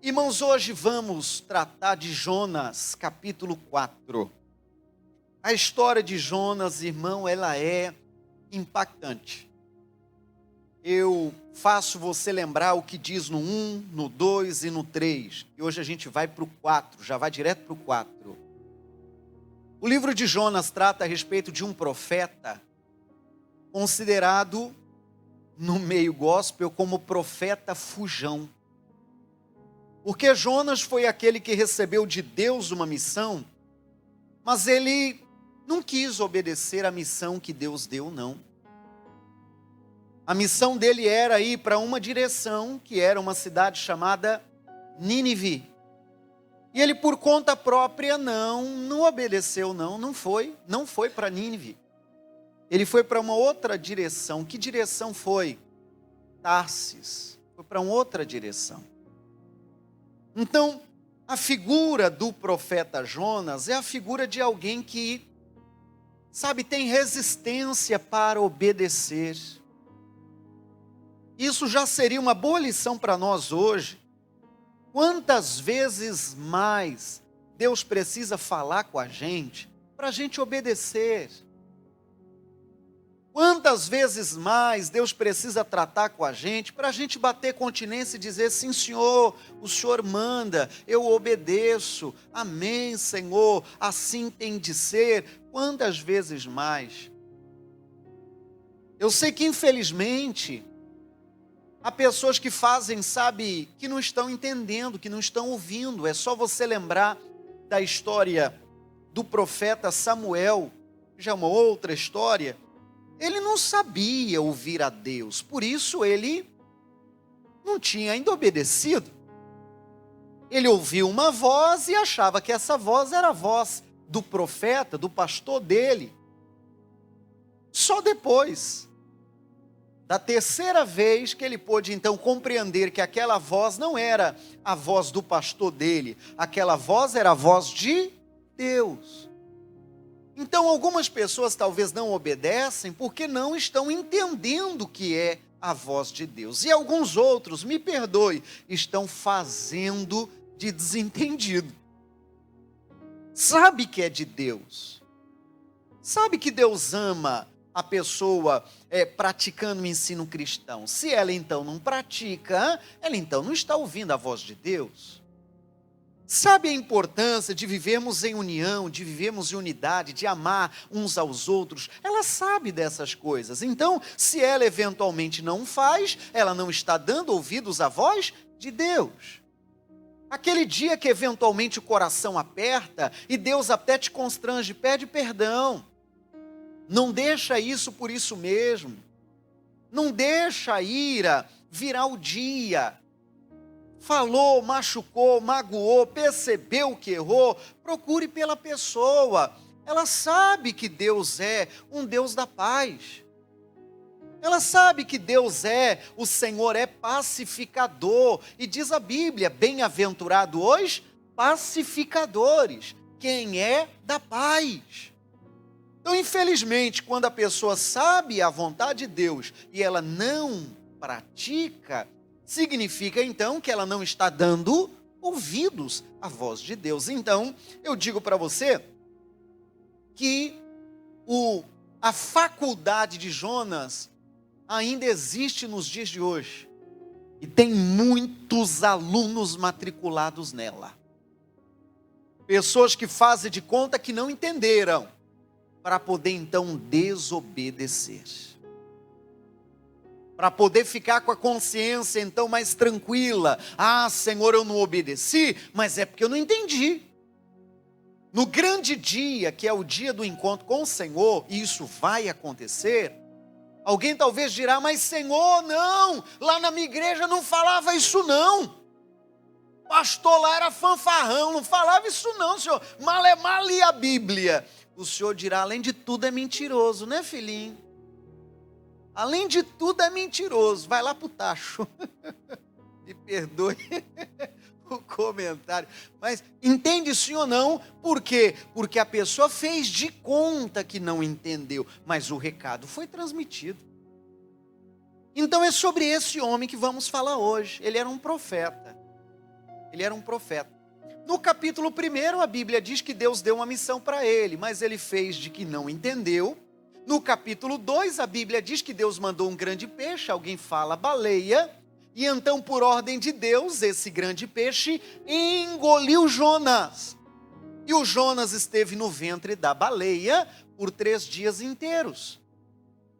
Irmãos, hoje vamos tratar de Jonas, capítulo 4. A história de Jonas, irmão, ela é impactante. Eu faço você lembrar o que diz no 1, no 2 e no 3. E hoje a gente vai para o 4, já vai direto para o 4. O livro de Jonas trata a respeito de um profeta considerado no meio gospel como profeta fujão. Porque Jonas foi aquele que recebeu de Deus uma missão, mas ele não quis obedecer à missão que Deus deu, não. A missão dele era ir para uma direção, que era uma cidade chamada Nínive. E ele por conta própria não obedeceu, não foi para Nínive. Ele foi para uma outra direção. Que direção foi? Tarsis. Foi para uma outra direção. Então, a figura do profeta Jonas é a figura de alguém que, tem resistência para obedecer. Isso já seria uma boa lição para nós hoje. Quantas vezes mais Deus precisa falar com a gente para a gente obedecer? Quantas vezes mais Deus precisa tratar com a gente para a gente bater continência e dizer: sim, Senhor, o Senhor manda, eu obedeço, amém, Senhor, assim tem de ser. Quantas vezes mais? Eu sei que infelizmente há pessoas que fazem, que não estão entendendo, que não estão ouvindo. É só você lembrar da história do profeta Samuel, já é uma outra história. Ele não sabia ouvir a Deus, por isso ele não tinha ainda obedecido. Ele ouviu uma voz e achava que essa voz era a voz do profeta, do pastor dele. Só depois da terceira vez que ele pôde então compreender que aquela voz não era a voz do pastor dele, aquela voz era a voz de Deus. Então algumas pessoas talvez não obedecem porque não estão entendendo o que é a voz de Deus. E alguns outros, me perdoe, estão fazendo de desentendido. Sabe que é de Deus. Sabe que Deus ama a pessoa praticando o ensino cristão. Se ela então não pratica, ela então não está ouvindo a voz de Deus. Sabe a importância de vivermos em união, de vivermos em unidade, de amar uns aos outros? Ela sabe dessas coisas. Então, se ela eventualmente não faz, ela não está dando ouvidos à voz de Deus. Aquele dia que eventualmente o coração aperta e Deus até te constrange, pede perdão. Não deixa isso por isso mesmo. Não deixa a ira virar o dia. Falou, machucou, magoou, percebeu que errou, procure pela pessoa. Ela sabe que Deus é um Deus da paz. Ela sabe que Deus o Senhor é pacificador. E diz a Bíblia, bem-aventurado os pacificadores, quem é da paz. Então, infelizmente, quando a pessoa sabe a vontade de Deus e ela não pratica, significa então que ela não está dando ouvidos à voz de Deus. Então, eu digo para você que a faculdade de Jonas ainda existe nos dias de hoje. E tem muitos alunos matriculados nela. Pessoas que fazem de conta que não entenderam, para poder então desobedecer. Para poder ficar com a consciência então mais tranquila. Ah, Senhor, eu não obedeci, mas é porque eu não entendi. No grande dia, que é o dia do encontro com o Senhor, e isso vai acontecer, alguém talvez dirá: mas Senhor, não, lá na minha igreja não falava isso não. Pastor lá era fanfarrão, não falava isso não, Senhor. Mal lia a Bíblia. O Senhor dirá: além de tudo é mentiroso, né, filhinho? Além de tudo é mentiroso. Vai lá para o tacho. Me perdoe o comentário. Mas entende sim ou não? Por quê? Porque a pessoa fez de conta que não entendeu. Mas o recado foi transmitido. Então é sobre esse homem que vamos falar hoje. Ele era um profeta. Ele era um profeta. No capítulo 1, a Bíblia diz que Deus deu uma missão para ele, mas ele fez de que não entendeu. No capítulo 2, a Bíblia diz que Deus mandou um grande peixe, alguém fala baleia, e então, por ordem de Deus, esse grande peixe engoliu Jonas. E o Jonas esteve no ventre da baleia por 3 dias inteiros.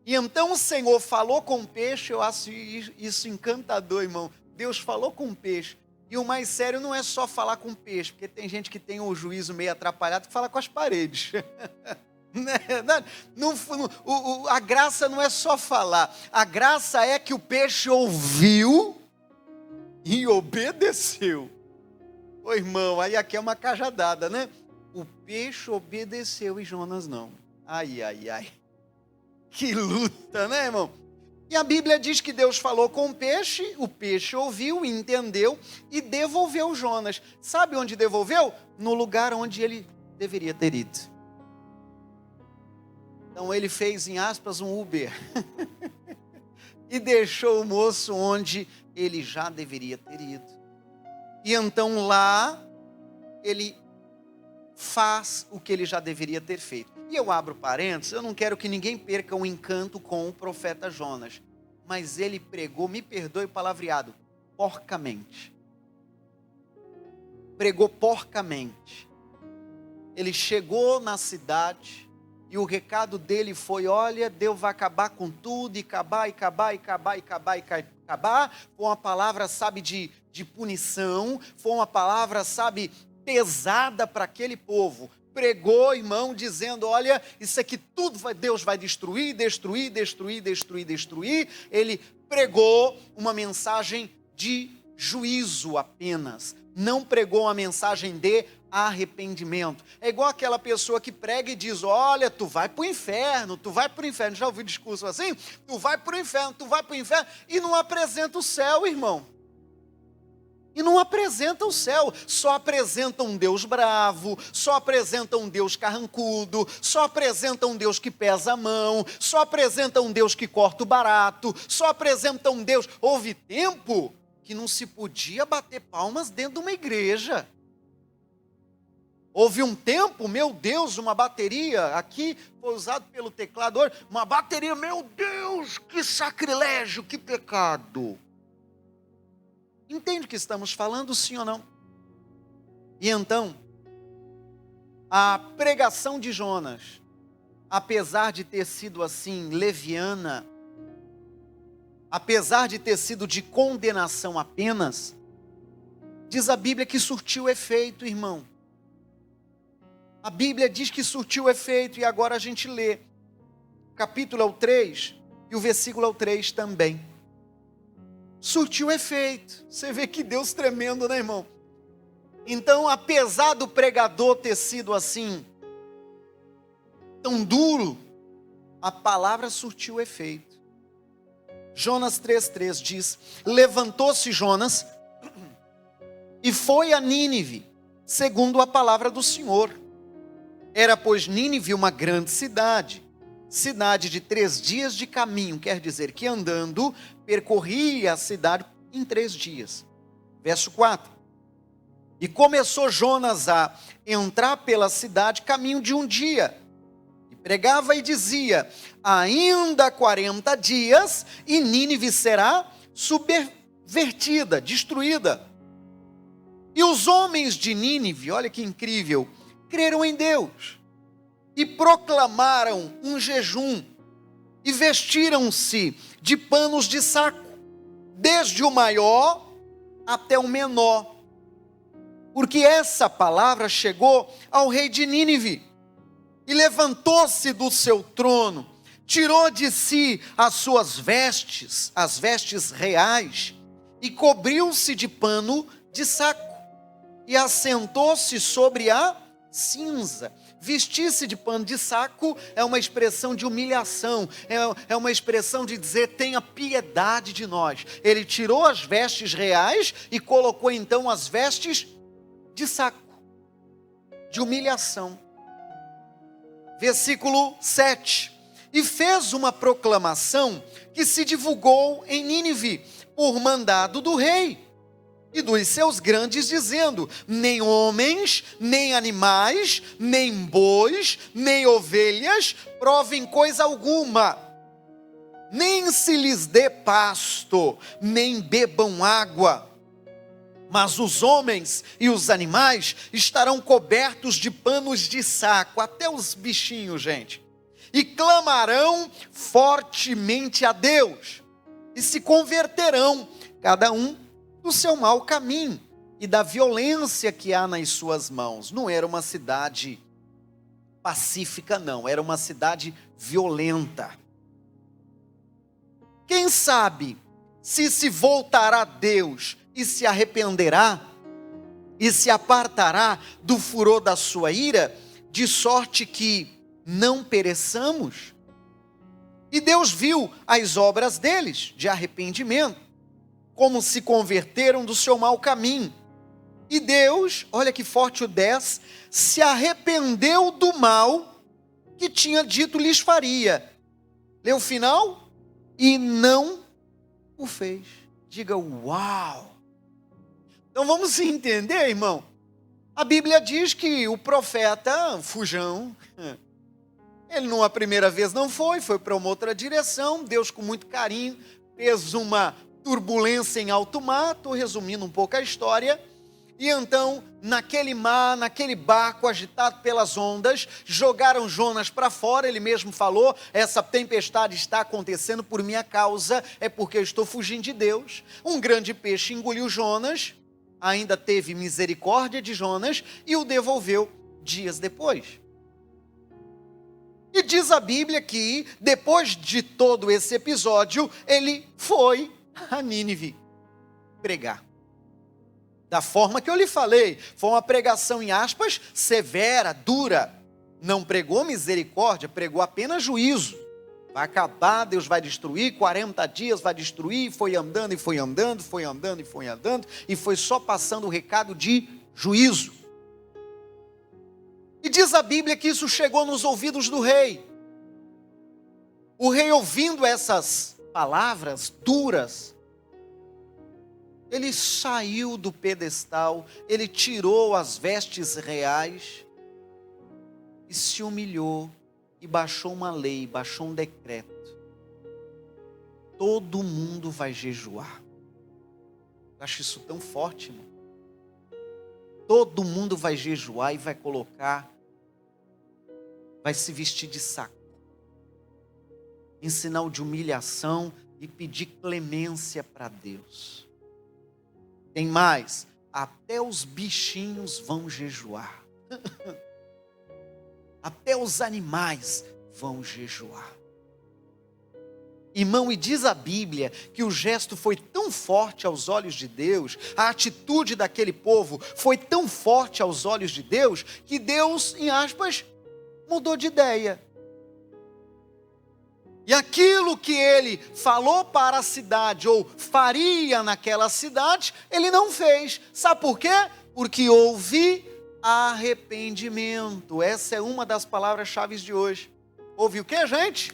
E então o Senhor falou com o peixe, eu acho isso encantador, irmão. Deus falou com o peixe. E o mais sério não é só falar com o peixe, porque tem gente que tem o juízo meio atrapalhado que fala com as paredes. A graça não é só falar, a graça é que o peixe ouviu e obedeceu. Ô irmão, aí aqui é uma cajadada, né? O peixe obedeceu e Jonas não. Ai, ai, ai. Que luta, né, irmão? E a Bíblia diz que Deus falou com o peixe ouviu, entendeu e devolveu Jonas. Sabe onde devolveu? No lugar onde ele deveria ter ido. Então ele fez, em aspas, um Uber. E deixou o moço onde ele já deveria ter ido. E então lá, ele faz o que ele já deveria ter feito. E eu abro parênteses, eu não quero que ninguém perca o encanto com o profeta Jonas. Mas ele pregou, me perdoe o palavreado, porcamente. Pregou porcamente. Ele chegou na cidade e o recado dele foi: olha, Deus vai acabar com tudo, e acabar. Foi uma palavra, sabe, de punição, foi uma palavra, sabe, pesada para aquele povo. Pregou, irmão, dizendo: olha, isso aqui tudo Deus vai destruir. Ele pregou uma mensagem de juízo apenas, não pregou uma mensagem de arrependimento. É igual aquela pessoa que prega e diz: olha, tu vai para o inferno, já ouviu discurso assim? Tu vai para o inferno, e não apresenta o céu, irmão. E não apresenta o céu, só apresenta um Deus bravo, só apresenta um Deus carrancudo, só apresenta um Deus que pesa a mão, só apresenta um Deus que corta o barato, só apresenta um Deus. Houve tempo que não se podia bater palmas dentro de uma igreja. Houve um tempo, meu Deus, uma bateria, aqui foi usado pelo teclador, uma bateria, meu Deus, que sacrilégio, que pecado. Entende o que estamos falando, sim ou não? E então, a pregação de Jonas, apesar de ter sido assim, leviana, apesar de ter sido de condenação apenas, diz a Bíblia que surtiu efeito, irmão. A Bíblia diz que surtiu efeito, e agora a gente lê. O capítulo é o 3, e o versículo é o 3 também. Surtiu efeito. Você vê que Deus tremendo, né, irmão? Então, apesar do pregador ter sido assim, tão duro, a palavra surtiu efeito. Jonas 3,3 diz: levantou-se Jonas e foi a Nínive, segundo a palavra do Senhor. Era, pois, Nínive uma grande cidade de 3 dias de caminho, quer dizer que andando, percorria a cidade em 3 dias. Verso 4. E começou Jonas a entrar pela cidade caminho de um dia. E pregava e dizia: ainda 40 dias e Nínive será subvertida, destruída. E os homens de Nínive, olha que incrível, creram em Deus e proclamaram um jejum e vestiram-se de panos de saco, desde o maior até o menor, porque essa palavra chegou ao rei de Nínive, e levantou-se do seu trono, tirou de si as suas vestes, as vestes reais, e cobriu-se de pano de saco, e assentou-se sobre a cinza. Vestir-se de pano de saco é uma expressão de humilhação, é uma expressão de dizer: tenha piedade de nós. Ele tirou as vestes reais e colocou então as vestes de saco, de humilhação. Versículo 7. E fez uma proclamação que se divulgou em Nínive, por mandado do rei. e dos seus grandes, dizendo: nem homens, nem animais, nem bois, nem ovelhas provem coisa alguma, nem se lhes dê pasto, nem bebam água. Mas os homens e os animais estarão cobertos de panos de saco, até os bichinhos, gente, e clamarão fortemente a Deus, e se converterão, cada um do seu mau caminho e da violência que há nas suas mãos. Não era uma cidade pacífica, não, era uma cidade violenta. Quem sabe se voltará a Deus e se arrependerá e se apartará do furor da sua ira, de sorte que não pereçamos? E Deus viu as obras deles de arrependimento, como se converteram do seu mau caminho. E Deus, olha que forte o 10, se arrependeu do mal que tinha dito lhes faria. Lê o final? E não o fez. Diga uau! Então vamos entender, irmão. A Bíblia diz que o profeta Fujão, ele numa primeira vez não foi para uma outra direção. Deus, com muito carinho, fez uma turbulência em alto mar, estou resumindo um pouco a história, e então, naquele mar, naquele barco agitado pelas ondas, jogaram Jonas para fora. Ele mesmo falou: essa tempestade está acontecendo por minha causa, é porque eu estou fugindo de Deus. Um grande peixe engoliu Jonas, ainda teve misericórdia de Jonas e o devolveu dias depois. E diz a Bíblia que, depois de todo esse episódio, ele foi a Nínive pregar. Da forma que eu lhe falei, foi uma pregação em aspas, severa, dura. Não pregou misericórdia, pregou apenas juízo. Vai acabar, Deus vai destruir, 40 dias vai destruir. Foi andando e foi andando, foi andando e foi andando, e foi só passando o recado de juízo. E diz a Bíblia que isso chegou nos ouvidos do rei. O rei, ouvindo essas palavras duras, ele saiu do pedestal, ele tirou as vestes reais e se humilhou e baixou uma lei, baixou um decreto. Todo mundo vai jejuar. Eu acho isso tão forte, irmão. Todo mundo vai jejuar e vai se vestir de saco, em sinal de humilhação e pedir clemência para Deus. Tem mais, até os bichinhos vão jejuar. Até os animais vão jejuar. Irmão, e diz a Bíblia que o gesto foi tão forte aos olhos de Deus, a atitude daquele povo foi tão forte aos olhos de Deus, que Deus, em aspas, mudou de ideia. E aquilo que ele falou para a cidade, ou faria naquela cidade, ele não fez. Sabe por quê? Porque houve arrependimento. Essa é uma das palavras-chave de hoje. Houve o que, gente?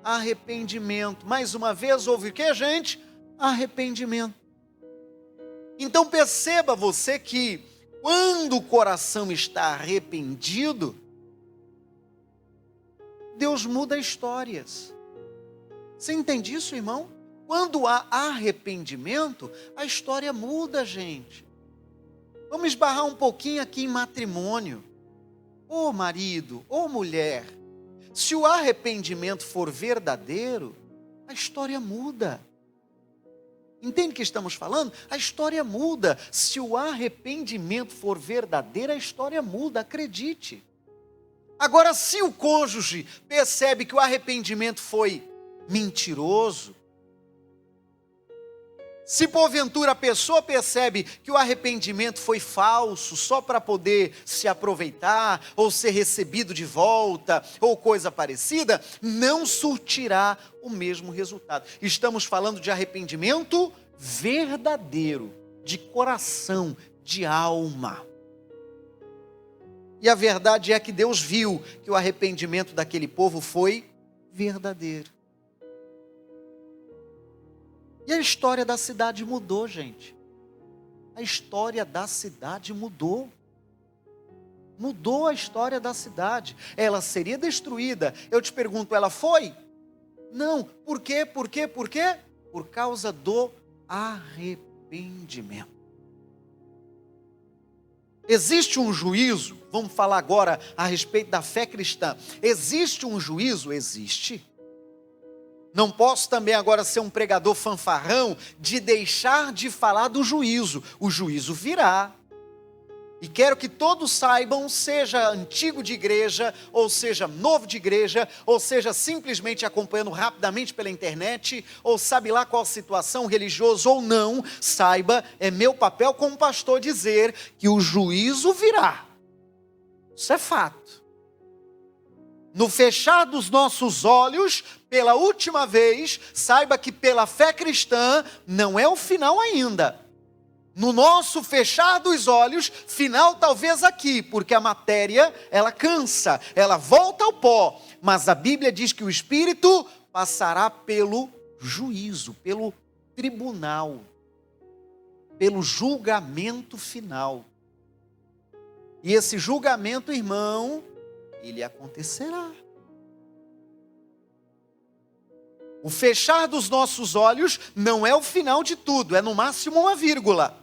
Arrependimento. Mais uma vez, houve o que, gente? Arrependimento. Então perceba você que quando o coração está arrependido, Deus muda histórias. Você entende isso, irmão? Quando há arrependimento, a história muda, gente. Vamos esbarrar um pouquinho aqui em matrimônio. Ô marido, ô mulher, se o arrependimento for verdadeiro, a história muda. Entende o que estamos falando? A história muda. Se o arrependimento for verdadeiro, a história muda, acredite. Agora, se o cônjuge percebe que o arrependimento foi mentiroso, se porventura a pessoa percebe que o arrependimento foi falso, só para poder se aproveitar, ou ser recebido de volta, ou coisa parecida, não surtirá o mesmo resultado. Estamos falando de arrependimento verdadeiro, de coração, de alma. E a verdade é que Deus viu que o arrependimento daquele povo foi verdadeiro. E a história da cidade mudou, gente. a história da cidade mudou. Mudou a história da cidade. Ela seria destruída. Eu te pergunto, ela foi? Não. Por quê? Por quê? Por quê? Por causa do arrependimento. Existe um juízo, vamos falar agora a respeito da fé cristã. Existe um juízo? Existe. Não posso também agora ser um pregador fanfarrão de deixar de falar do juízo. O juízo virá. E quero que todos saibam, seja antigo de igreja, ou seja novo de igreja, ou seja simplesmente acompanhando rapidamente pela internet, ou sabe lá qual situação, religioso ou não, saiba, é meu papel como pastor dizer que o juízo virá. Isso é fato. No fechar dos nossos olhos, pela última vez, saiba que pela fé cristã não é o final ainda. No nosso fechar dos olhos, final talvez aqui, porque a matéria, ela cansa, ela volta ao pó. Mas a Bíblia diz que o Espírito passará pelo juízo, pelo tribunal, pelo julgamento final. E esse julgamento, irmão, ele acontecerá. O fechar dos nossos olhos não é o final de tudo, é no máximo uma vírgula.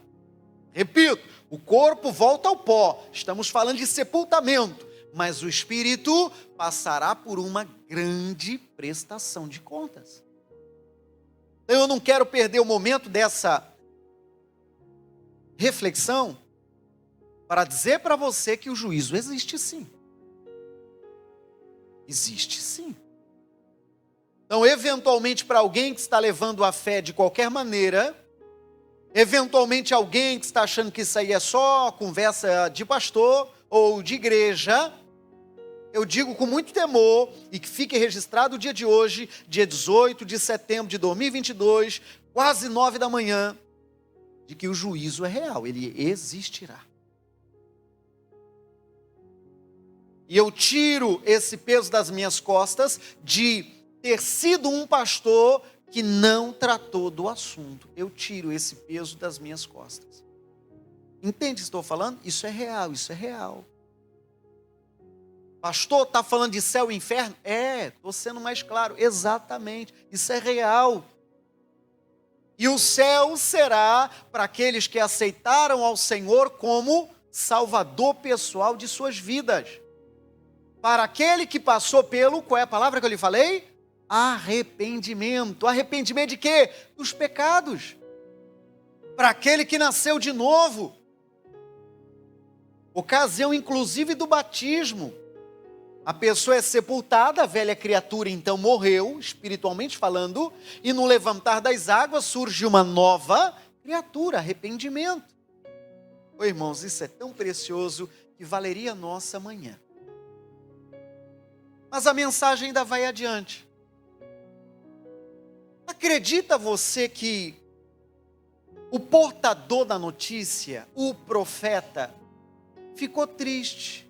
Repito, o corpo volta ao pó, estamos falando de sepultamento, mas o espírito passará por uma grande prestação de contas. Então eu não quero perder o momento dessa reflexão para dizer para você que o juízo existe sim. Existe sim. Então, eventualmente, para alguém que está levando a fé de qualquer maneira, eventualmente alguém que está achando que isso aí é só conversa de pastor ou de igreja, eu digo com muito temor, e que fique registrado o dia de hoje, dia 18 de setembro de 2022, quase 9 da manhã, de que o juízo é real, ele existirá. E eu tiro esse peso das minhas costas de ter sido um pastor que não tratou do assunto. Eu tiro esse peso das minhas costas. Entende o que estou falando? Isso é real, isso é real. Pastor, está falando de céu e inferno? Estou sendo mais claro, exatamente, isso é real. E o céu será para aqueles que aceitaram ao Senhor como Salvador pessoal de suas vidas. Para aquele que passou pelo, qual é a palavra que eu lhe falei? Arrependimento. Arrependimento de quê? Dos pecados. Para aquele que nasceu de novo. Ocasião inclusive do batismo. A pessoa é sepultada, a velha criatura então morreu, espiritualmente falando, e no levantar das águas surge uma nova criatura, arrependimento. Ô irmãos, isso é tão precioso que valeria a nossa manhã. Mas a mensagem ainda vai adiante. Acredita você que o portador da notícia, o profeta, ficou triste?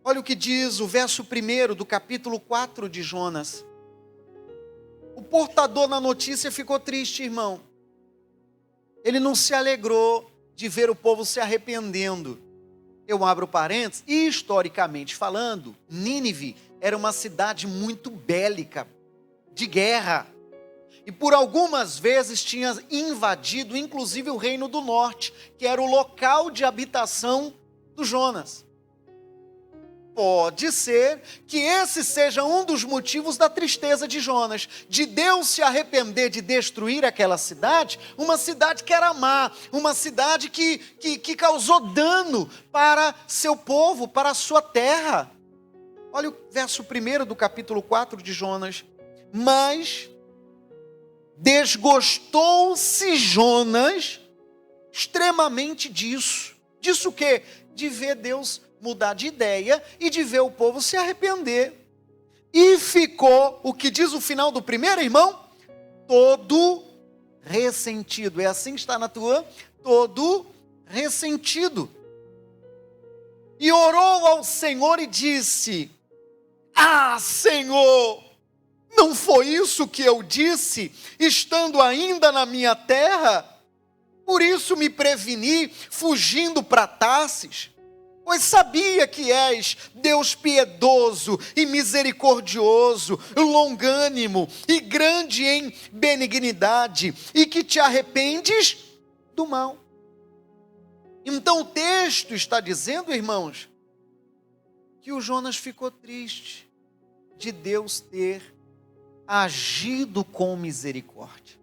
Olha o que diz o verso 1 do capítulo 4 de Jonas. O portador da notícia ficou triste, irmão. Ele não se alegrou de ver o povo se arrependendo. Eu abro parênteses, e historicamente falando, Nínive era uma cidade muito bélica, de guerra. E por algumas vezes tinha invadido, inclusive, o reino do norte, que era o local de habitação do Jonas. Pode ser que esse seja um dos motivos da tristeza de Jonas, de Deus se arrepender de destruir aquela cidade, uma cidade que era má, uma cidade que causou dano para seu povo, para a sua terra. Olha o verso 1 do capítulo 4 de Jonas. Mas desgostou-se Jonas extremamente disso. Disso o quê? De ver Deus mudar de ideia e de ver o povo se arrepender. E ficou, o que diz o final do primeiro, irmão? Todo ressentido. É assim que está na tua? Todo ressentido. E orou ao Senhor e disse: Ah, Senhor, não foi isso que eu disse, estando ainda na minha terra? Por isso me preveni, fugindo para Tarsis, pois sabia que és Deus piedoso e misericordioso, longânimo e grande em benignidade, e que te arrependes do mal. Então o texto está dizendo, irmãos, que o Jonas ficou triste de Deus ter agido com misericórdia.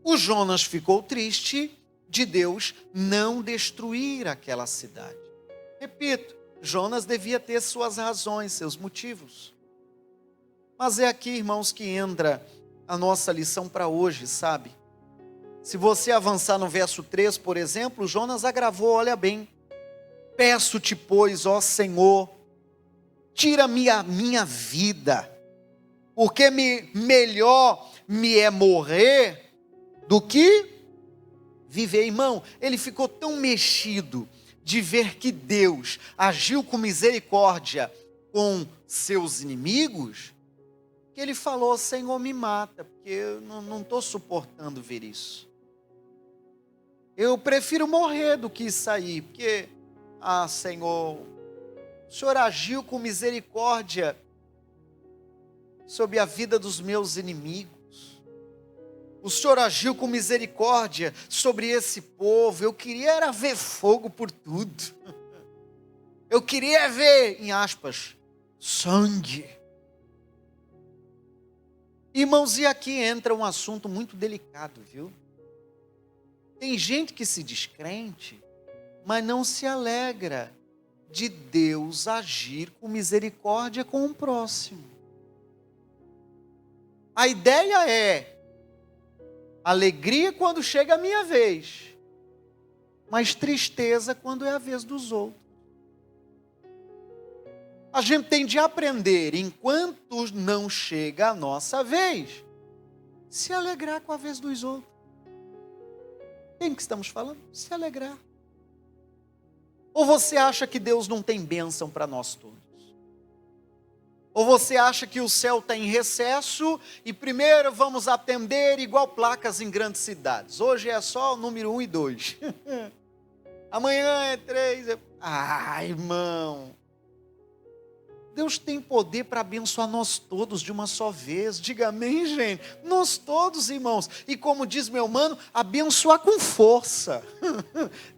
O Jonas ficou triste de Deus não destruir aquela cidade. Repito, Jonas devia ter suas razões, seus motivos. Mas é aqui, irmãos, que entra a nossa lição para hoje, sabe? Se você avançar no verso 3, por exemplo, Jonas agravou, olha bem. Peço-te, pois, ó Senhor, tira-me a minha vida, porque melhor me é morrer do que viver. Irmão, ele ficou tão mexido de ver que Deus agiu com misericórdia com seus inimigos, que ele falou: Senhor, me mata, porque eu não estou suportando ver isso. Eu prefiro morrer do que isso aí, porque, Senhor, o Senhor agiu com misericórdia sobre a vida dos meus inimigos. O Senhor agiu com misericórdia sobre esse povo. Eu queria era ver fogo por tudo. Eu queria ver, em aspas, sangue. Irmãos, e aqui entra um assunto muito delicado, viu? Tem gente que se diz crente, mas não se alegra de Deus agir com misericórdia com o próximo. A ideia é alegria quando chega a minha vez, mas tristeza quando é a vez dos outros. A gente tem de aprender, enquanto não chega a nossa vez, se alegrar com a vez dos outros. Tem que estamos falando? Se alegrar. Ou você acha que Deus não tem bênção para nós todos? Ou você acha que o céu está em recesso e primeiro vamos atender igual placas em grandes cidades? Hoje é só o número 1 e 2. Amanhã é 3. Irmão. Deus tem poder para abençoar nós todos de uma só vez. Diga amém, gente. Nós todos, irmãos. E como diz meu mano, abençoar com força.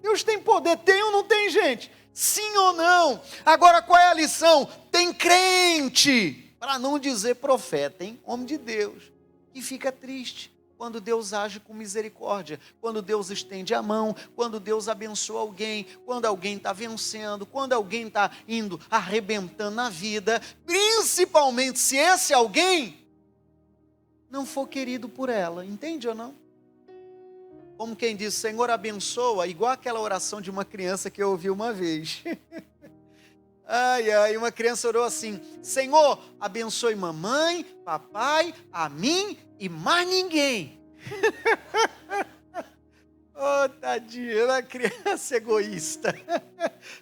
Deus tem poder, tem ou não tem, gente? Sim ou não? Agora qual é a lição? Tem crente, para não dizer profeta, hein? Homem de Deus, que fica triste quando Deus age com misericórdia, quando Deus estende a mão, quando Deus abençoa alguém, quando alguém está vencendo, quando alguém está indo arrebentando na vida, principalmente se esse alguém não for querido por ela, entende ou não? Como quem diz, Senhor abençoa, igual aquela oração de uma criança que eu ouvi uma vez. Uma criança orou assim: Senhor, abençoe mamãe, papai, a mim e mais ninguém. Tadinha, uma criança egoísta.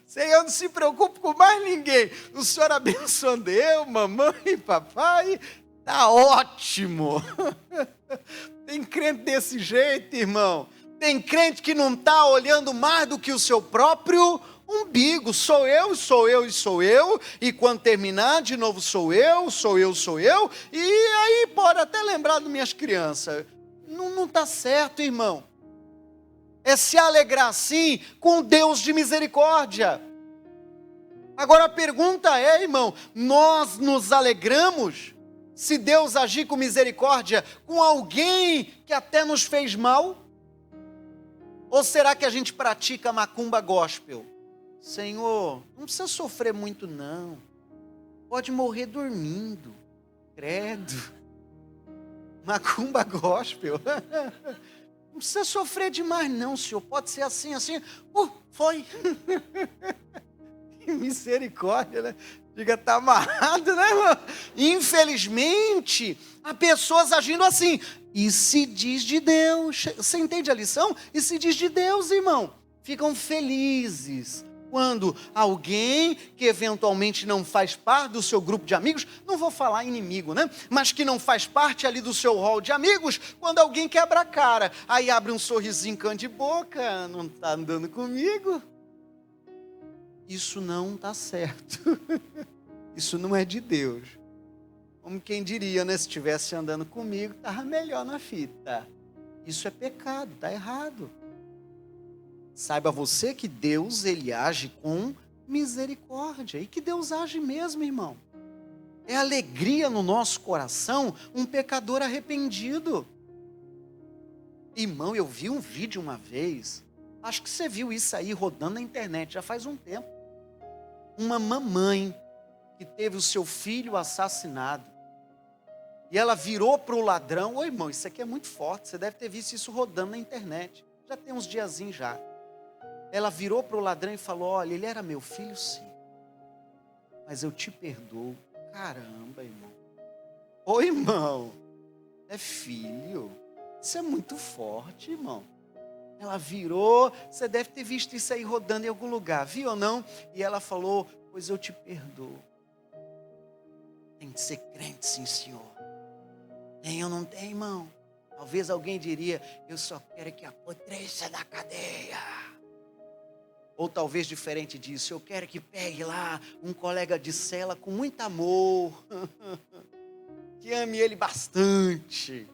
Senhor, não se preocupe com mais ninguém. O Senhor abençoando eu, mamãe, papai, tá ótimo. Tem crente desse jeito, irmão. Tem crente que não está olhando mais do que o seu próprio umbigo. Sou eu, e quando terminar, de novo sou eu. E aí pode até lembrar das minhas crianças. Não está certo, irmão. É se alegrar sim com Deus de misericórdia. Agora a pergunta é, irmão, nós nos alegramos se Deus agir com misericórdia com alguém que até nos fez mal? Ou será que a gente pratica macumba gospel? Senhor, não precisa sofrer muito não. Pode morrer dormindo. Credo. Macumba gospel. Não precisa sofrer demais não, Senhor. Pode ser assim. Foi. Misericórdia, né? Diga, está amarrado, né, irmão? Infelizmente, há pessoas agindo assim. E se diz de Deus. Você entende a lição? E se diz de Deus, irmão. Ficam felizes Quando alguém que eventualmente não faz parte do seu grupo de amigos, não vou falar inimigo, né? Mas que não faz parte ali do seu rol de amigos, quando alguém quebra a cara, aí abre um sorrisinho canto de boca, não está andando comigo. Isso não está certo. Isso não é de Deus. Como quem diria, né? Se estivesse andando comigo, estava melhor na fita. Isso é pecado, está errado. Saiba você que Deus, Ele age com misericórdia. E que Deus age mesmo, irmão. É alegria no nosso coração um pecador arrependido. Irmão, eu vi um vídeo uma vez, acho que você viu isso aí rodando na internet, já faz um tempo. Uma mamãe que teve o seu filho assassinado. E ela virou para o ladrão. Ô irmão, isso aqui é muito forte, você deve ter visto isso rodando na internet. Já tem uns diazinhos já. Ela virou para o ladrão e falou: olha, ele era meu filho sim, mas eu te perdoo. Caramba, irmão. Ô irmão, é filho. Isso é muito forte, irmão. Ela virou, você deve ter visto isso aí rodando em algum lugar, viu ou não? E ela falou: pois eu te perdoo. Tem que ser crente, sim, senhor. Tem ou não tem, irmão? Talvez alguém diria: eu só quero que apodreça da cadeia. Ou talvez diferente disso: eu quero que pegue lá um colega de cela com muito amor, que ame ele bastante.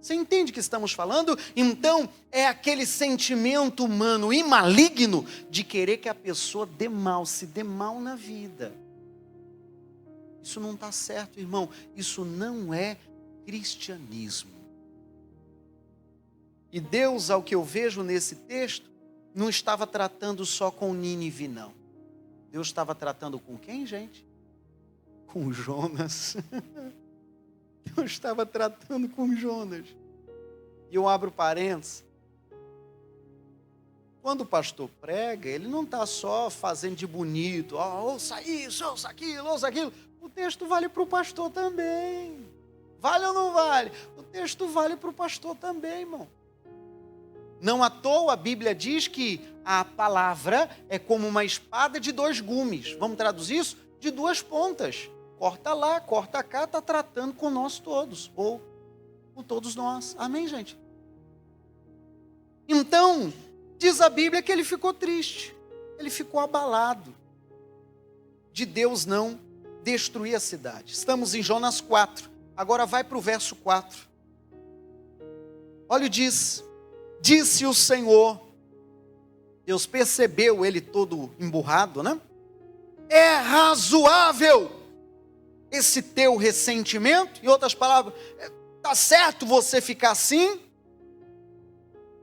Você entende o que estamos falando? Então, é aquele sentimento humano e maligno de querer que a pessoa dê mal, se dê mal na vida. Isso não está certo, irmão. Isso não é cristianismo. E Deus, ao que eu vejo nesse texto, não estava tratando só com Nínive, não. Deus estava tratando com quem, gente? Com Jonas. Deus estava tratando com Jonas. E eu abro parênteses. Quando o pastor prega, ele não está só fazendo de bonito. Ouça isso, ouça aquilo, ouça aquilo. O texto vale para o pastor também. Vale ou não vale? O texto vale para o pastor também, irmão. Não à toa a Bíblia diz que a palavra é como uma espada de 2 gumes. Vamos traduzir isso? De 2 pontas. Corta lá, corta cá, está tratando com nós todos. Ou com todos nós. Amém, gente? Então, diz a Bíblia que ele ficou triste. Ele ficou abalado de Deus não destruir a cidade. Estamos em Jonas 4. Agora vai para o verso 4. Olha, disse o Senhor. Deus percebeu ele todo emburrado, né? É razoável esse teu ressentimento? Em outras palavras, está certo você ficar assim?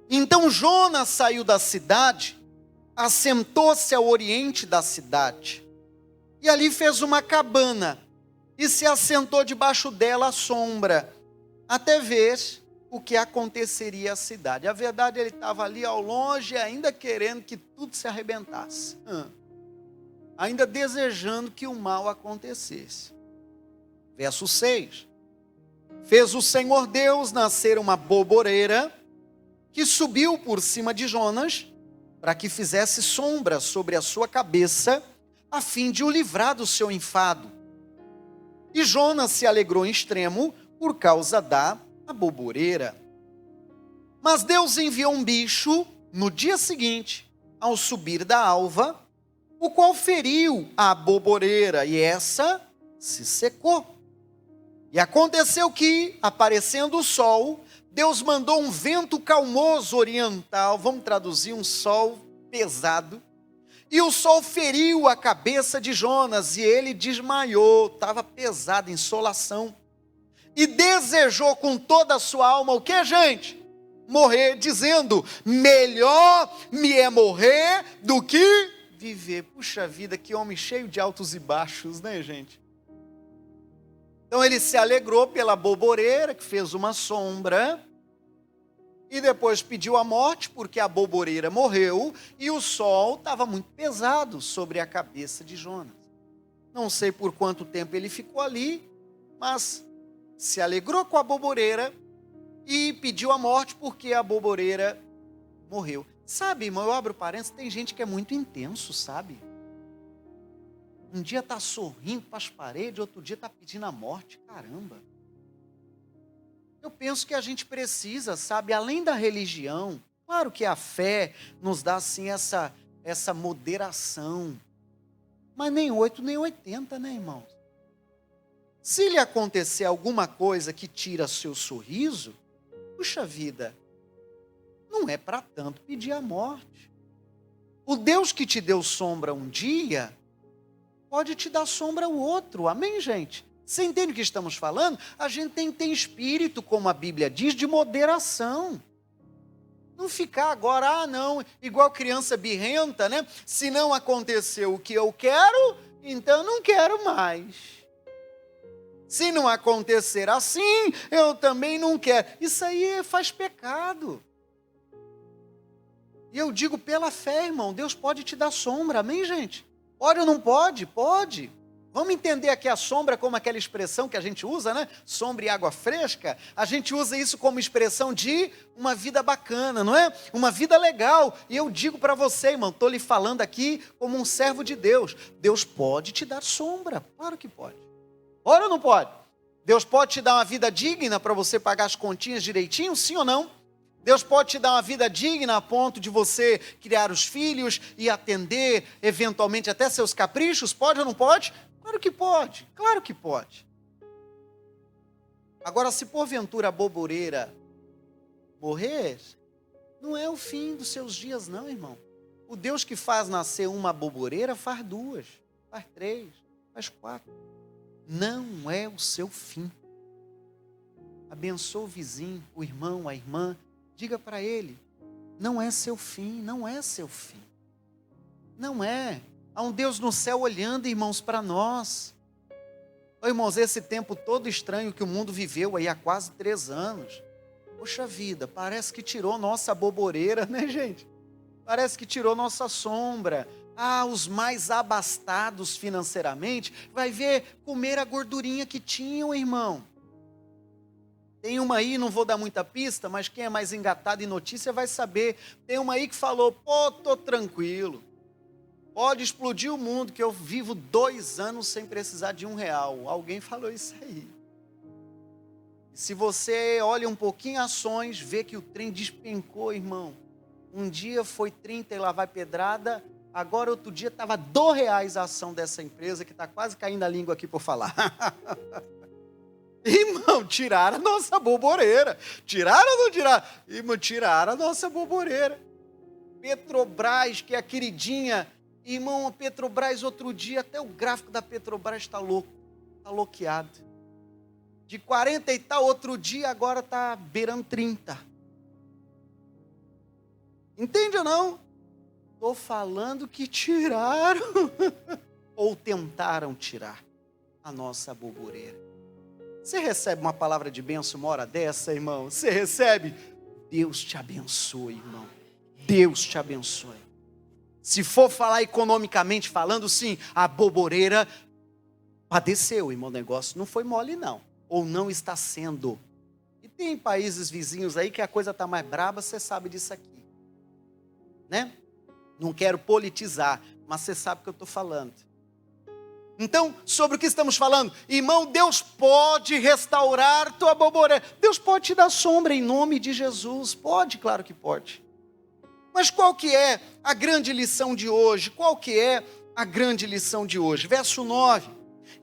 Então Jonas saiu da cidade, assentou-se ao oriente da cidade, e ali fez uma cabana, e se assentou debaixo dela à sombra, até ver o que aconteceria à cidade. A verdade, ele estava ali ao longe, ainda querendo que tudo se arrebentasse. Ainda desejando que o mal acontecesse. Verso 6. Fez o Senhor Deus nascer uma boboreira, que subiu por cima de Jonas, para que fizesse sombra sobre a sua cabeça, a fim de o livrar do seu enfado. E Jonas se alegrou em extremo por causa da boboreira. Mas Deus enviou um bicho no dia seguinte, ao subir da alva, o qual feriu a boboreira, e essa se secou. E aconteceu que, aparecendo o sol, Deus mandou um vento calmoso oriental, vamos traduzir, um sol pesado, e o sol feriu a cabeça de Jonas, e ele desmaiou, estava pesado, insolação, e desejou com toda a sua alma o que, gente? Morrer, dizendo: melhor me é morrer do que viver. Puxa vida, que homem cheio de altos e baixos, né, gente? Então ele se alegrou pela boboreira, que fez uma sombra, e depois pediu a morte, porque a boboreira morreu, e o sol estava muito pesado sobre a cabeça de Jonas. Não sei por quanto tempo ele ficou ali, mas se alegrou com a boboreira e pediu a morte porque a boboreira morreu. Sabe, irmão, eu abro parênteses, tem gente que é muito intenso, sabe? Um dia está sorrindo para as paredes, outro dia está pedindo a morte, caramba. Eu penso que a gente precisa, sabe, além da religião, claro que a fé nos dá assim essa moderação, mas nem 8 nem 80, né, irmãos? Se lhe acontecer alguma coisa que tira seu sorriso, puxa vida, não é para tanto pedir a morte. O Deus que te deu sombra um dia, pode te dar sombra o outro, amém, gente? Você entende o que estamos falando? A gente tem que ter espírito, como a Bíblia diz, de moderação. Não ficar agora, não, igual criança birrenta, né? Se não aconteceu o que eu quero, então não quero mais. Se não acontecer assim, eu também não quero. Isso aí faz pecado. E eu digo pela fé, irmão, Deus pode te dar sombra, amém, gente? Pode ou não pode? Pode. Vamos entender aqui a sombra como aquela expressão que a gente usa, né? Sombra e água fresca. A gente usa isso como expressão de uma vida bacana, não é? Uma vida legal. E eu digo para você, irmão, estou lhe falando aqui como um servo de Deus. Deus pode te dar sombra, claro que pode. Pode ou não pode? Deus pode te dar uma vida digna para você pagar as continhas direitinho, sim ou não? Deus pode te dar uma vida digna a ponto de você criar os filhos e atender eventualmente até seus caprichos? Pode ou não pode? Claro que pode, claro que pode. Agora, se porventura a boboreira morrer, não é o fim dos seus dias não, irmão. O Deus que faz nascer uma boboreira faz 2, faz 3, faz 4. Não é o seu fim. Abençoa o vizinho, o irmão, a irmã. Diga para ele, não é seu fim, não é seu fim. Não é. Há um Deus no céu olhando, irmãos, para nós. Ô, irmãos, esse tempo todo estranho que o mundo viveu aí há quase 3 anos. Poxa vida, parece que tirou nossa boboreira, né, gente? Parece que tirou nossa sombra. Ah, os mais abastados financeiramente, vai ver comer a gordurinha que tinham, irmão. Tem uma aí, não vou dar muita pista, mas quem é mais engatado em notícia vai saber. Tem uma aí que falou, pô, tô tranquilo. Pode explodir o mundo, que eu vivo 2 anos sem precisar de R$1. Alguém falou isso aí. E se você olha um pouquinho ações, vê que o trem despencou, irmão. Um dia foi 30 e lá vai pedrada. Agora outro dia estava R$2 a ação dessa empresa, que está quase caindo a língua aqui por falar. Irmão, tiraram a nossa boboreira. Tiraram ou não tiraram? Irmão, tiraram a nossa boboreira. Petrobras, que é a queridinha. Irmão, a Petrobras outro dia, até o gráfico da Petrobras está louco, está loqueado. De 40 e tal, outro dia, agora está beirando 30. Entende ou não? Estou falando que tiraram, ou tentaram tirar a nossa boboreira. Você recebe uma palavra de bênção uma hora dessa, irmão? Você recebe? Deus te abençoe, irmão. Deus te abençoe. Se for falar economicamente falando, sim, a boboreira padeceu, irmão, o negócio não foi mole não, ou não está sendo. E tem países vizinhos aí que a coisa está mais braba, você sabe disso aqui, né? Não quero politizar, mas você sabe o que eu estou falando. Então, sobre o que estamos falando? Irmão, Deus pode restaurar tua boboreira, Deus pode te dar sombra em nome de Jesus, pode, claro que pode. Mas qual que é a grande lição de hoje? Qual que é a grande lição de hoje? Verso 9.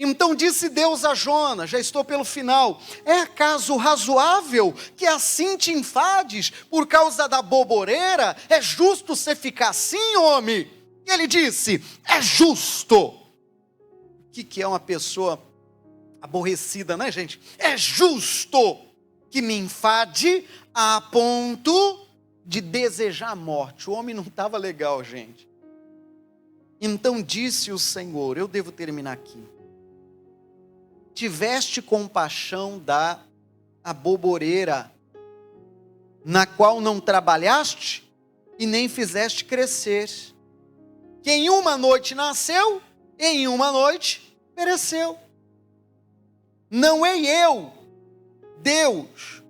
Então disse Deus a Jonas, já estou pelo final, é acaso razoável que assim te enfades por causa da boboreira? É justo você ficar assim, homem? E ele disse, é justo. O que é uma pessoa aborrecida, né, gente? É justo que me enfade a ponto de desejar a morte. O homem não estava legal, gente. Então disse o Senhor, eu devo terminar aqui. Tiveste compaixão da aboboreira, na qual não trabalhaste e nem fizeste crescer, que em uma noite nasceu, e em uma noite pereceu. Não hei eu, Deus,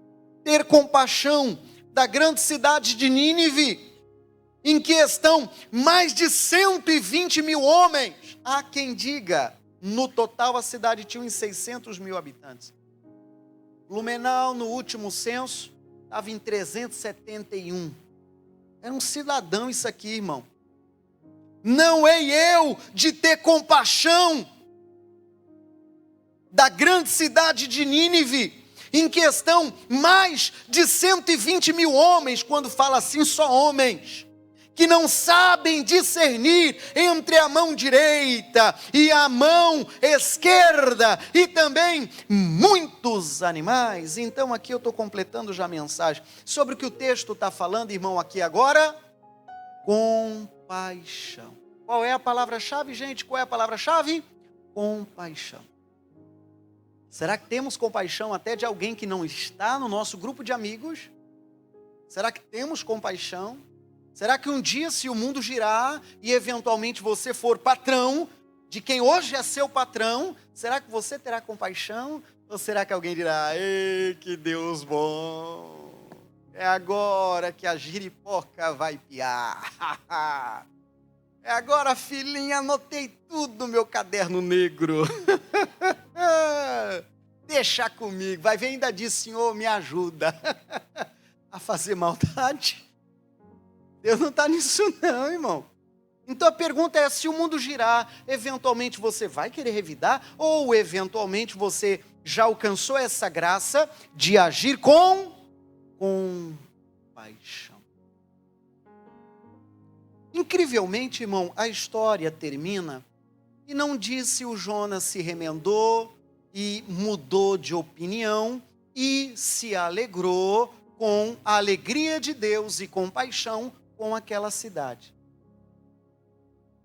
ter compaixão da grande cidade de Nínive, em que estão mais de 120 mil homens. Há quem diga, no total a cidade tinha uns 600 mil habitantes. Blumenau, no último censo, estava em 371. Era um cidadão isso aqui, irmão. Não hei eu de ter compaixão da grande cidade de Nínive, em que estão mais de 120 mil homens, quando fala assim, só homens, que não sabem discernir entre a mão direita e a mão esquerda, e também muitos animais. Então aqui eu estou completando já a mensagem, sobre o que o texto está falando, irmão, aqui agora, compaixão. Qual é a palavra-chave, gente? Qual é a palavra-chave? Compaixão. Será que temos compaixão até de alguém que não está no nosso grupo de amigos? Será que temos compaixão? Será que um dia, se o mundo girar e eventualmente você for patrão de quem hoje é seu patrão, será que você terá compaixão? Ou será que alguém dirá, ei, que Deus bom, é agora que a giripoca vai piar. É agora, filhinha, anotei tudo no meu caderno negro. Deixa comigo, vai ver, ainda diz, Senhor, me ajuda a fazer maldade. Deus não está nisso não, irmão. Então a pergunta é, se o mundo girar, eventualmente você vai querer revidar? Ou eventualmente você já alcançou essa graça de agir com compaixão? Incrivelmente, irmão, a história termina e não diz se o Jonas se remendou e mudou de opinião e se alegrou com a alegria de Deus e compaixão com aquela cidade.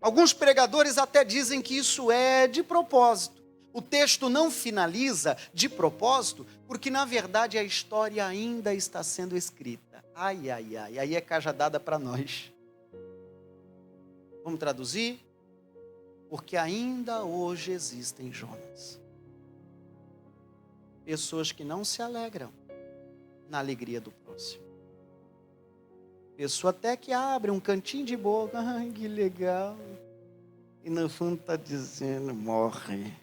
Alguns pregadores até dizem que isso é de propósito. O texto não finaliza de propósito, porque na verdade a história ainda está sendo escrita. Ai, ai, ai, aí é cajadada para nós. Vamos traduzir? Porque ainda hoje existem Jonas. Pessoas que não se alegram na alegria do próximo. Pessoa até que abre um cantinho de boca, ai, que legal. E no fundo está dizendo, morre.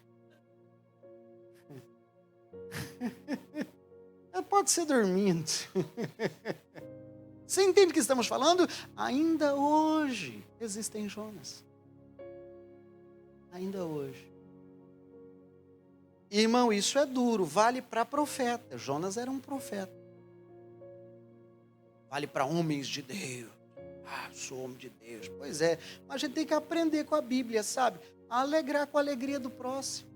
Pode ser dormindo. Você entende o que estamos falando? Ainda hoje existem Jonas. Ainda hoje. Irmão, isso é duro, vale para profeta. Jonas era um profeta. Vale para homens de Deus. Sou homem de Deus. Pois é, mas a gente tem que aprender com a Bíblia, sabe? A alegrar com a alegria do próximo.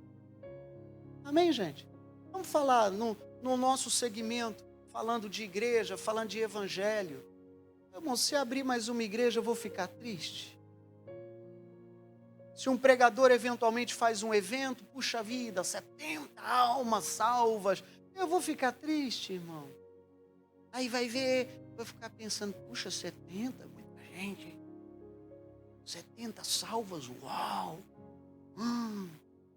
Amém, gente? Vamos falar no nosso segmento, falando de igreja, falando de evangelho. Irmão, se abrir mais uma igreja, eu vou ficar triste. Se um pregador eventualmente faz um evento, puxa vida, 70 almas salvas, eu vou ficar triste, irmão. Aí vai ver, vai ficar pensando, puxa, 70, muita gente. 70 salvas, uau.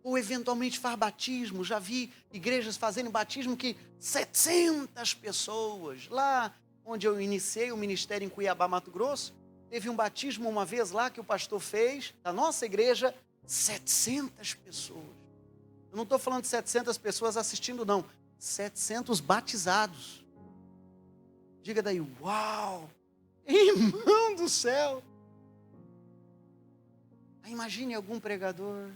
Ou eventualmente faz batismo, já vi igrejas fazendo batismo que 700 pessoas. Lá onde eu iniciei o ministério em Cuiabá, Mato Grosso, teve um batismo uma vez lá que o pastor fez, da nossa igreja, 700 pessoas. Eu não estou falando de 700 pessoas assistindo, não. 700 batizados. Diga daí, uau! Irmão do céu! Aí imagine algum pregador.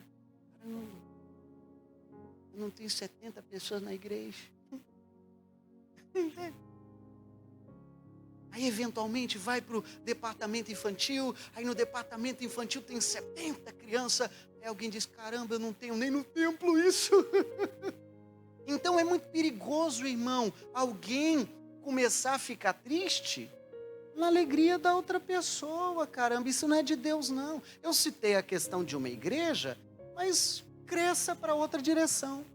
Eu não tenho 70 pessoas na igreja. Aí eventualmente vai para o departamento infantil, aí no departamento infantil tem 70 crianças, aí alguém diz, caramba, eu não tenho nem no templo isso. Então é muito perigoso, irmão, alguém começar a ficar triste na alegria da outra pessoa, caramba, isso não é de Deus não. Eu citei a questão de uma igreja, mas cresça para outra direção.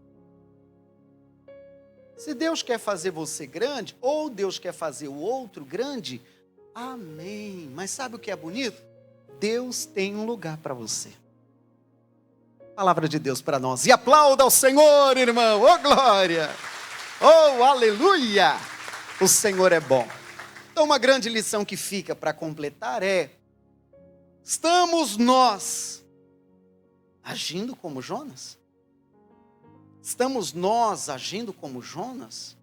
Se Deus quer fazer você grande, ou Deus quer fazer o outro grande, amém. Mas sabe o que é bonito? Deus tem um lugar para você. Palavra de Deus para nós. E aplauda ao Senhor, irmão. Oh, glória. Oh, aleluia. O Senhor é bom. Então, uma grande lição que fica para completar é: estamos nós agindo como Jonas? Estamos nós agindo como Jonas?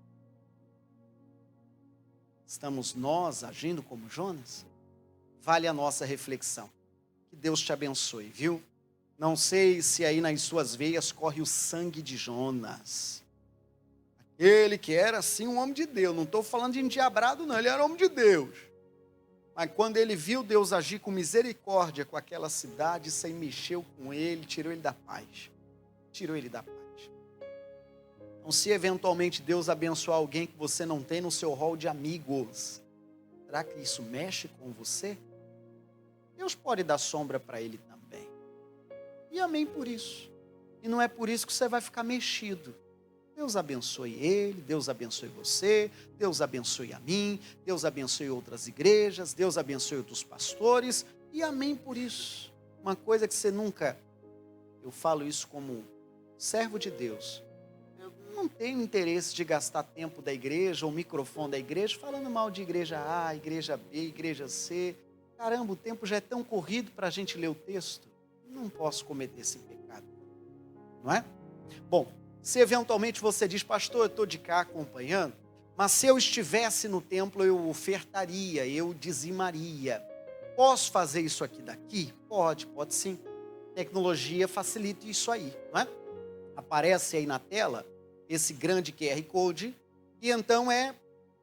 Estamos nós agindo como Jonas? Vale a nossa reflexão. Que Deus te abençoe, viu? Não sei se aí nas suas veias corre o sangue de Jonas. Ele que era assim um homem de Deus. Não estou falando de endiabrado não, ele era homem de Deus. Mas quando ele viu Deus agir com misericórdia com aquela cidade, isso aí mexeu com ele, tirou ele da paz. Tirou ele da paz. Então, se eventualmente Deus abençoar alguém que você não tem no seu rol de amigos, será que isso mexe com você? Deus pode dar sombra para ele também. E amém por isso. E não é por isso que você vai ficar mexido. Deus abençoe ele, Deus abençoe você, Deus abençoe a mim, Deus abençoe outras igrejas, Deus abençoe outros pastores, e amém por isso. Uma coisa que você nunca, eu falo isso como servo de Deus, eu não tenho interesse de gastar tempo da igreja, ou microfone da igreja, falando mal de igreja A, igreja B, igreja C. Caramba, o tempo já é tão corrido para a gente ler o texto, não posso cometer esse pecado, não é? Bom, se eventualmente você diz: pastor, eu estou de cá acompanhando, mas se eu estivesse no templo eu ofertaria, eu dizimaria. Posso fazer isso aqui daqui? Pode sim. Tecnologia facilita isso aí, não é? Aparece aí na tela esse grande QR Code e então é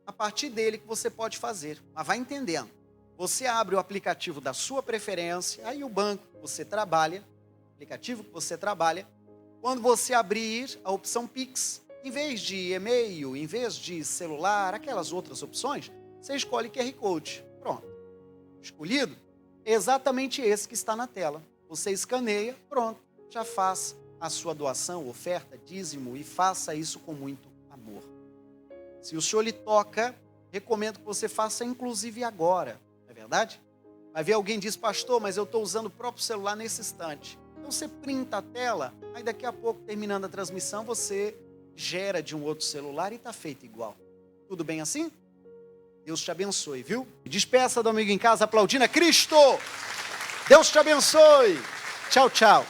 a partir dele que você pode fazer. Mas vai entendendo. Você abre o aplicativo da sua preferência, aí o banco que você trabalha, aplicativo que você trabalha. Quando você abrir a opção Pix, em vez de e-mail, em vez de celular, aquelas outras opções, você escolhe QR Code. Pronto. Escolhido? É exatamente esse que está na tela. Você escaneia, pronto, já faz a sua doação, oferta, dízimo, e faça isso com muito amor. Se o Senhor lhe toca, recomendo que você faça inclusive agora, não é verdade? Vai ver alguém diz: pastor, mas eu estou usando o próprio celular nesse instante. Então você printa a tela, aí daqui a pouco, terminando a transmissão, você gera de um outro celular e está feito igual. Tudo bem assim? Deus te abençoe, viu? Despeça do amigo em casa aplaudindo a Cristo. Deus te abençoe. Tchau, tchau.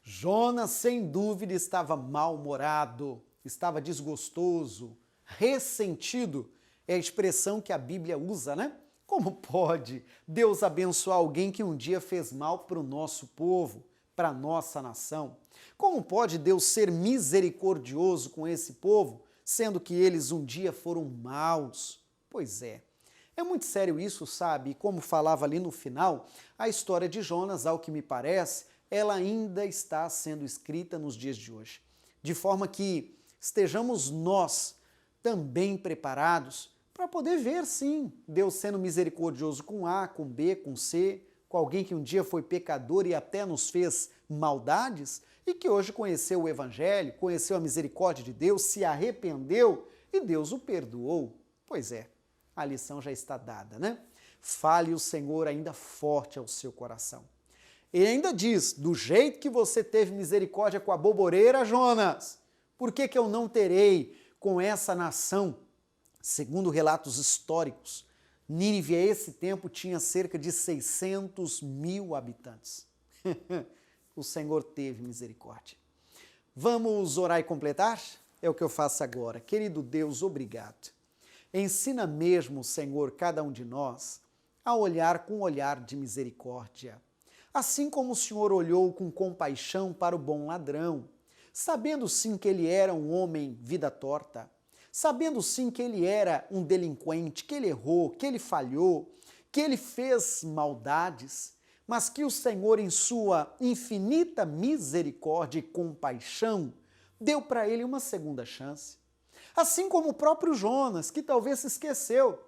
Jonas, sem dúvida, estava mal-humorado, estava desgostoso, ressentido. É a expressão que a Bíblia usa, né? Como pode Deus abençoar alguém que um dia fez mal para o nosso povo, para a nossa nação? Como pode Deus ser misericordioso com esse povo, sendo que eles um dia foram maus? Pois é muito sério isso, sabe? E como falava ali no final, a história de Jonas, ao que me parece, ela ainda está sendo escrita nos dias de hoje. De forma que estejamos nós também preparados para poder ver, sim, Deus sendo misericordioso com A, com B, com C, com alguém que um dia foi pecador e até nos fez maldades e que hoje conheceu o Evangelho, conheceu a misericórdia de Deus, se arrependeu e Deus o perdoou. Pois é, a lição já está dada, né? Fale o Senhor ainda forte ao seu coração. Ele ainda diz: do jeito que você teve misericórdia com a boboreira, Jonas, por que eu não terei com essa nação? Segundo relatos históricos, Nínive a esse tempo tinha cerca de 600 mil habitantes. O Senhor teve misericórdia. Vamos orar e completar? É o que eu faço agora. Querido Deus, obrigado. Ensina mesmo, Senhor, cada um de nós a olhar com um olhar de misericórdia. Assim como o Senhor olhou com compaixão para o bom ladrão, sabendo sim que ele era um homem vida torta, sabendo sim que ele era um delinquente, que ele errou, que ele falhou, que ele fez maldades, mas que o Senhor, em sua infinita misericórdia e compaixão, deu para ele uma segunda chance. Assim como o próprio Jonas, que talvez se esqueceu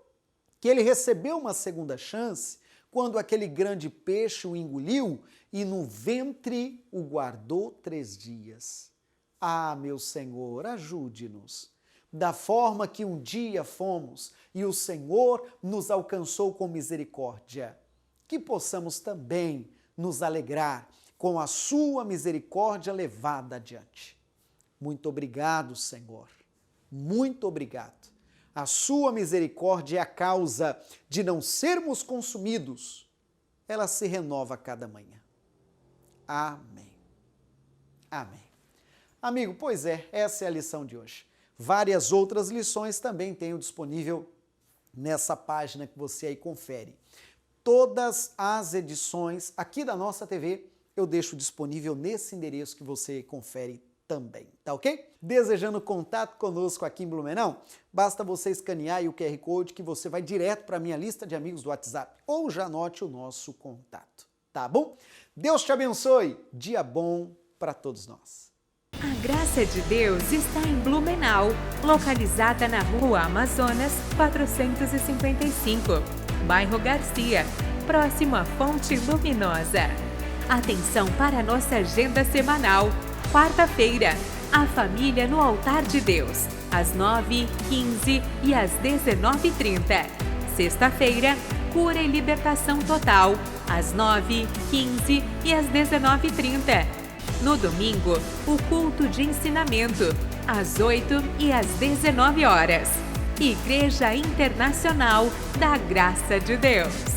que ele recebeu uma segunda chance quando aquele grande peixe o engoliu e no ventre o guardou 3 dias. Ah, meu Senhor, ajude-nos. Da forma que um dia fomos e o Senhor nos alcançou com misericórdia, que possamos também nos alegrar com a sua misericórdia levada adiante. Muito obrigado, Senhor. Muito obrigado. A sua misericórdia é a causa de não sermos consumidos. Ela se renova a cada manhã. Amém. Amém. Amigo, pois é, essa é a lição de hoje. Várias outras lições também tenho disponível nessa página que você aí confere. Todas as edições aqui da nossa TV eu deixo disponível nesse endereço que você confere também, tá ok? Desejando contato conosco aqui em Blumenau, basta você escanear aí o QR Code que você vai direto para a minha lista de amigos do WhatsApp ou já anote o nosso contato, tá bom? Deus te abençoe, dia bom para todos nós. A Graça de Deus está em Blumenau, localizada na Rua Amazonas 455, bairro Garcia, próximo à Fonte Luminosa. Atenção para a nossa agenda semanal. Quarta-feira, a família no altar de Deus, às 9h, 15h e às 19h30. Sexta-feira, cura e libertação total, às 9h, 15h e às 19h30. No domingo, o culto de ensinamento, às 8h e às 19h. Igreja Internacional da Graça de Deus.